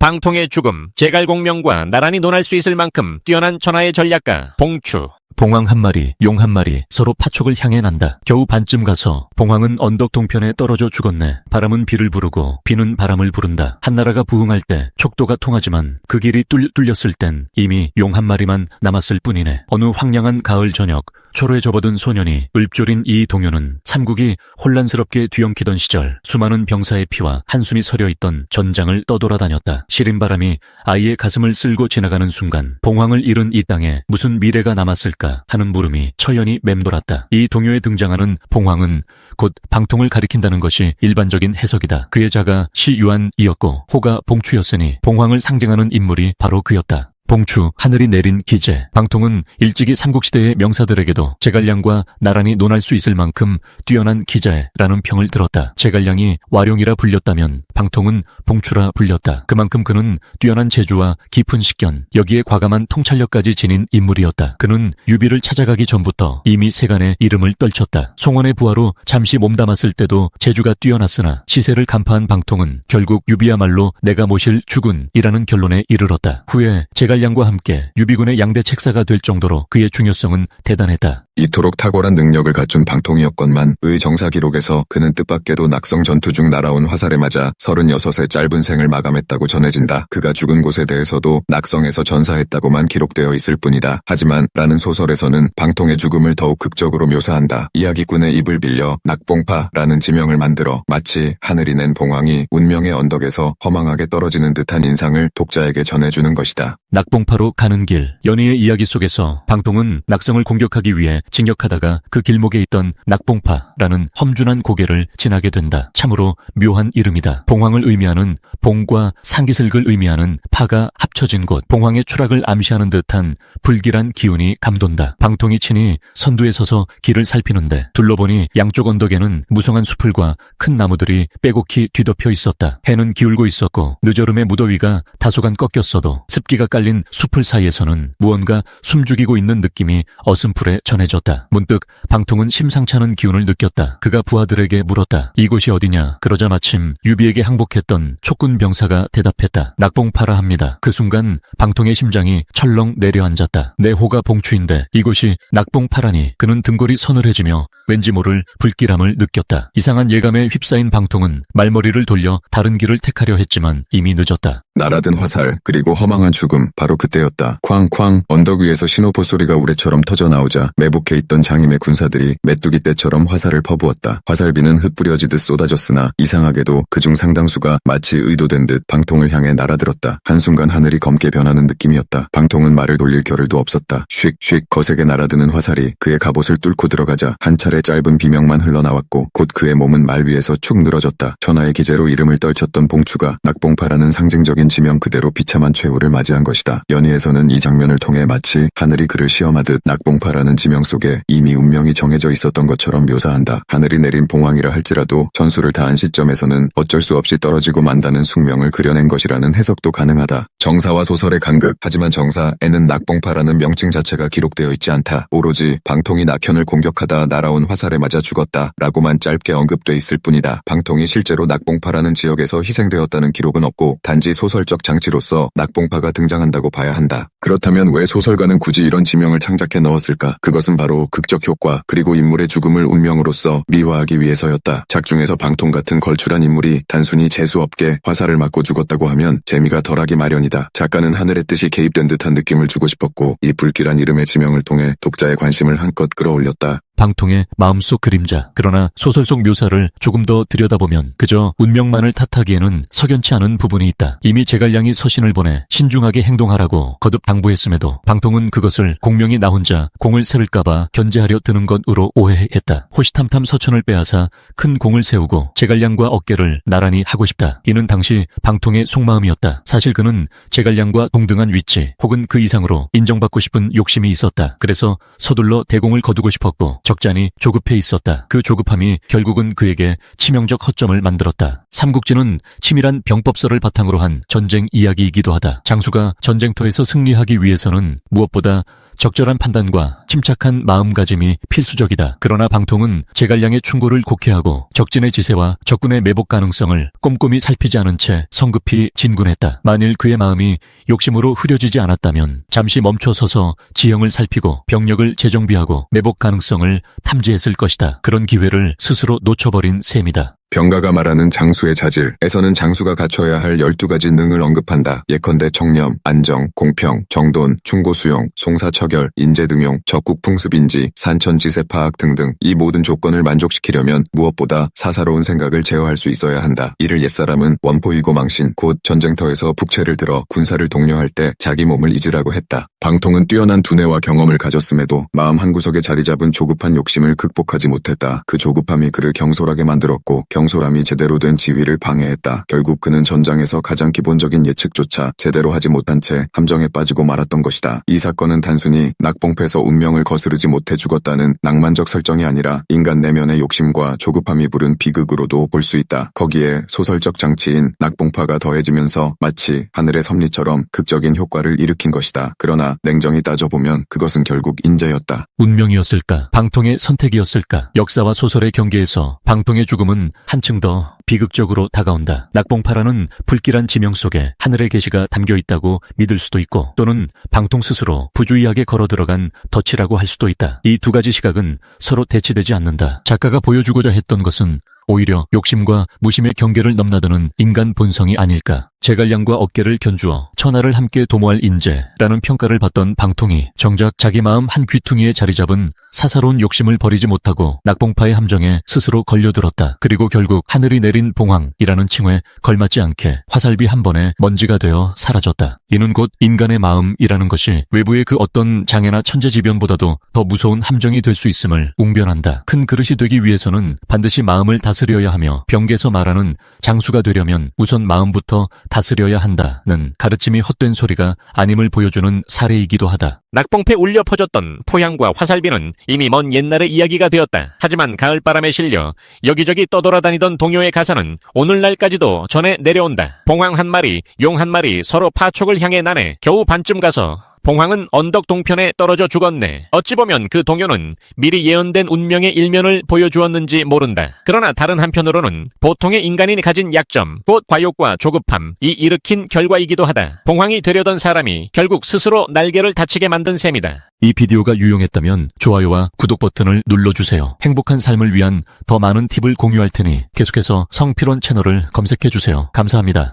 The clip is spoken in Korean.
방통의 죽음, 제갈공명과 나란히 논할 수 있을 만큼 뛰어난 천하의 전략가 봉추. 봉황 한 마리, 용 한 마리 서로 파촉을 향해 난다. 겨우 반쯤 가서 봉황은 언덕 동편에 떨어져 죽었네. 바람은 비를 부르고 비는 바람을 부른다. 한나라가 부흥할 때 촉도가 통하지만 그 길이 뚫렸을 땐 이미 용 한 마리만 남았을 뿐이네. 어느 황량한 가을 저녁 초로에 접어든 소년이 읊조린 이 동요는 삼국이 혼란스럽게 뒤엉키던 시절 수많은 병사의 피와 한숨이 서려있던 전장을 떠돌아다녔다. 시린 바람이 아이의 가슴을 쓸고 지나가는 순간 봉황을 잃은 이 땅에 무슨 미래가 남았을까 하는 물음이 처연히 맴돌았다. 이 동요에 등장하는 봉황은 곧 방통을 가리킨다는 것이 일반적인 해석이다. 그의 자가 시유한이었고 호가 봉추였으니 봉황을 상징하는 인물이 바로 그였다. 봉추, 하늘이 내린 기재. 방통은 일찍이 삼국시대의 명사들에게도 제갈량과 나란히 논할 수 있을 만큼 뛰어난 기자라는 평을 들었다. 제갈량이 와룡이라 불렸다면 방통은 봉추라 불렸다. 그만큼 그는 뛰어난 재주와 깊은 식견, 여기에 과감한 통찰력까지 지닌 인물이었다. 그는 유비를 찾아가기 전부터 이미 세간의 이름을 떨쳤다. 송원의 부하로 잠시 몸담았을 때도 재주가 뛰어났으나 시세를 간파한 방통은 결국 유비야말로 내가 모실 주군이라는 결론에 이르렀다. 후에 제갈량과 함께 유비군의 양대 책사가 될 정도로 그의 중요성은 대단했다. 이토록 탁월한 능력을 갖춘 방통이었건만 의 정사 기록에서 그는 뜻밖에도 낙성 전투 중 날아온 화살에 맞아 36의 짧은 생을 마감했다고 전해진다. 그가 죽은 곳에 대해서도 낙성에서 전사했다고만 기록되어 있을 뿐이다. 하지만 라는 소설에서는 방통의 죽음을 더욱 극적으로 묘사한다. 이야기꾼의 입을 빌려 낙봉파라는 지명을 만들어 마치 하늘이 낸 봉황이 운명의 언덕에서 허망하게 떨어지는 듯한 인상을 독자에게 전해주는 것이다. 낙봉파로 가는 길. 연희의 이야기 속에서 방통은 낙성을 공격하기 위해 진격하다가 그 길목에 있던 낙봉파라는 험준한 고개를 지나게 된다. 참으로 묘한 이름이다. 봉황을 의미하는 봉과 상기슬을 의미하는 파가 합쳐진 곳. 봉황의 추락을 암시하는 듯한 불길한 기운이 감돈다. 방통이 친히 선두에 서서 길을 살피는데 둘러보니 양쪽 언덕에는 무성한 수풀과 큰 나무들이 빼곡히 뒤덮여 있었다. 해는 기울고 있었고 늦여름의 무더위가 다소간 꺾였어도 습기가 깔린 수풀 사이에서는 무언가 숨죽이고 있는 느낌이 어슴풀에 전해졌다. 문득 방통은 심상치 않은 기운을 느꼈다. 그가 부하들에게 물었다. 이곳이 어디냐? 그러자 마침 유비에게 항복했던 촉군 병사가 대답했다. 낙봉파라 합니다. 그 순간 방통의 심장이 철렁 내려앉았다. 내 호가 봉추인데 이곳이 낙봉파라니. 그는 등골이 서늘해지며 왠지 모를 불길함을 느꼈다. 이상한 예감에 휩싸인 방통은 말머리를 돌려 다른 길을 택하려 했지만 이미 늦었다. 날아든 화살 그리고 허망한 죽음 바로 그때였다. 쾅쾅 언덕 위에서 신호포 소리가 우레처럼 터져나오자 매복해 있던 장임의 군사들이 메뚜기 떼처럼 화살을 퍼부었다. 화살비는 흩뿌려지듯 쏟아졌으나 이상하게도 그중 상당수가 마치 의도된 듯 방통을 향해 날아들었다. 한순간 하늘이 검게 변하는 느낌이었다. 방통은 말을 돌릴 겨를도 없었다. 휙휙 거세게 날아드는 화살이 그의 갑옷을 뚫고 들어가자 한 차례 짧은 비명만 흘러나왔고 곧 그의 몸은 말 위에서 축 늘어졌다. 천하의 기재로 이름을 떨쳤던 봉추가 낙봉파라는 상징적인 지명 그대로 비참한 최후를 맞이한 것이다. 연희에서는 이 장면을 통해 마치 하늘이 그를 시험하듯 낙봉파라는 지명 속에 이미 운명이 정해져 있었던 것처럼 묘사한다. 하늘이 내린 봉황이라 할지라도 전술을 다한 시점에서는 어쩔 수 없이 떨어지고 만다는 숙명을 그려낸 것이라는 해석도 가능하다. 정사와 소설의 간극. 하지만 정사에는 낙봉파라는 명칭 자체가 기록되어 있지 않다. 오로지 방통이 낙현을 공격하다 날아온 화살에 맞아 죽었다 라고만 짧게 언급돼 있을 뿐이다. 방통이 실제로 낙봉파라는 지역에서 희생되었다는 기록은 없고 단지 소설적 장치로서 낙봉파가 등장한다고 봐야 한다. 그렇다면 왜 소설가는 굳이 이런 지명을 창작해 넣었을까? 그것은 바로 극적 효과 그리고 인물의 죽음을 운명으로서 미화하기 위해서였다. 작중에서 방통 같은 걸출한 인물이 단순히 재수없게 화살을 맞고 죽었다고 하면 재미가 덜하기 마련이다. 작가는 하늘의 뜻이 개입된 듯한 느낌을 주고 싶었고 이 불길한 이름의 지명을 통해 독자의 관심을 한껏 끌어올렸다. 방통의 마음속 그림자. 그러나 소설 속 묘사를 조금 더 들여다보면 그저 운명만을 탓하기에는 석연치 않은 부분이 있다. 이미 제갈량이 서신을 보내 신중하게 행동하라고 거듭 당부했음에도 방통은 그것을 공명이 나 혼자 공을 세울까봐 견제하려 드는 것으로 오해했다. 호시탐탐 서천을 빼앗아 큰 공을 세우고 제갈량과 어깨를 나란히 하고 싶다. 이는 당시 방통의 속마음이었다. 사실 그는 제갈량과 동등한 위치 혹은 그 이상으로 인정받고 싶은 욕심이 있었다. 그래서 서둘러 대공을 거두고 싶었고 적잖이 조급해 있었다. 그 조급함이 결국은 그에게 치명적 허점을 만들었다. 삼국지는 치밀한 병법서를 바탕으로 한 전쟁 이야기이기도 하다. 장수가 전쟁터에서 승리하기 위해서는 무엇보다 적절한 판단과 침착한 마음가짐이 필수적이다. 그러나 방통은 제갈량의 충고를 곡해하고 적진의 지세와 적군의 매복 가능성을 꼼꼼히 살피지 않은 채 성급히 진군했다. 만일 그의 마음이 욕심으로 흐려지지 않았다면 잠시 멈춰서서 지형을 살피고 병력을 재정비하고 매복 가능성을 탐지했을 것이다. 그런 기회를 스스로 놓쳐버린 셈이다. 병가가 말하는 장수의 자질에서는 장수가 갖춰야 할 12가지 능을 언급한다. 예컨대 청렴, 안정, 공평, 정돈, 충고수용, 송사처결, 인재등용, 적국풍습인지, 산천지세 파악 등등 이 모든 조건을 만족시키려면 무엇보다 사사로운 생각을 제어할 수 있어야 한다. 이를 옛사람은 원포이고 망신, 곧 전쟁터에서 북채를 들어 군사를 독려할 때 자기 몸을 잊으라고 했다. 방통은 뛰어난 두뇌와 경험을 가졌음에도 마음 한구석에 자리 잡은 조급한 욕심을 극복하지 못했다. 그 조급함이 그를 경솔하게 만들었고 경솔함이 제대로 된 지휘를 방해했다. 결국 그는 전장에서 가장 기본적인 예측조차 제대로 하지 못한 채 함정에 빠지고 말았던 것이다. 이 사건은 단순히 낙봉패에서 운명을 거스르지 못해 죽었다는 낭만적 설정이 아니라 인간 내면의 욕심과 조급함이 부른 비극으로도 볼 수 있다. 거기에 소설적 장치인 낙봉파가 더해지면서 마치 하늘의 섭리처럼 극적인 효과를 일으킨 것이다. 그러나 냉정히 따져보면 그것은 결국 인재였다. 운명이었을까? 방통의 선택이었을까? 역사와 소설의 경계에서 방통의 죽음은 한층 더 비극적으로 다가온다. 낙봉파라는 불길한 지명 속에 하늘의 계시가 담겨 있다고 믿을 수도 있고 또는 방통 스스로 부주의하게 걸어 들어간 덫이라고 할 수도 있다. 이 두 가지 시각은 서로 대치되지 않는다. 작가가 보여주고자 했던 것은 오히려 욕심과 무심의 경계를 넘나드는 인간 본성이 아닐까. 제갈량과 어깨를 견주어 천하를 함께 도모할 인재라는 평가를 받던 방통이 정작 자기 마음 한 귀퉁이에 자리 잡은 사사로운 욕심을 버리지 못하고 낙봉파의 함정에 스스로 걸려들었다. 그리고 결국 하늘이 내린 봉황이라는 칭호에 걸맞지 않게 화살비 한 번에 먼지가 되어 사라졌다. 이는 곧 인간의 마음이라는 것이 외부의 그 어떤 장애나 천재지변보다도 더 무서운 함정이 될 수 있음을 웅변한다. 큰 그릇이 되기 위해서는 반드시 마음을 다스려야 하며 병계에서 말하는 장수가 되려면 우선 마음부터 다스려야 한다는 가르침이 헛된 소리가 아님을 보여주는 사례이기도 하다. 낙봉패 울려 퍼졌던 포향과 화살비는 이미 먼 옛날의 이야기가 되었다. 하지만 가을바람에 실려 여기저기 떠돌아다니던 동요의 가사는 오늘날까지도 전해 내려온다. 봉황 한 마리, 용 한 마리 서로 파촉을 향해 나네. 겨우 반쯤 가서 봉황은 언덕 동편에 떨어져 죽었네. 어찌 보면 그 동요는 미리 예언된 운명의 일면을 보여주었는지 모른다. 그러나 다른 한편으로는 보통의 인간이 가진 약점, 곧 과욕과 조급함이 일으킨 결과이기도 하다. 봉황이 되려던 사람이 결국 스스로 날개를 다치게 만든 셈이다. 이 비디오가 유용했다면 좋아요와 구독 버튼을 눌러주세요. 행복한 삶을 위한 더 많은 팁을 공유할 테니 계속해서 성필원 채널을 검색해주세요. 감사합니다.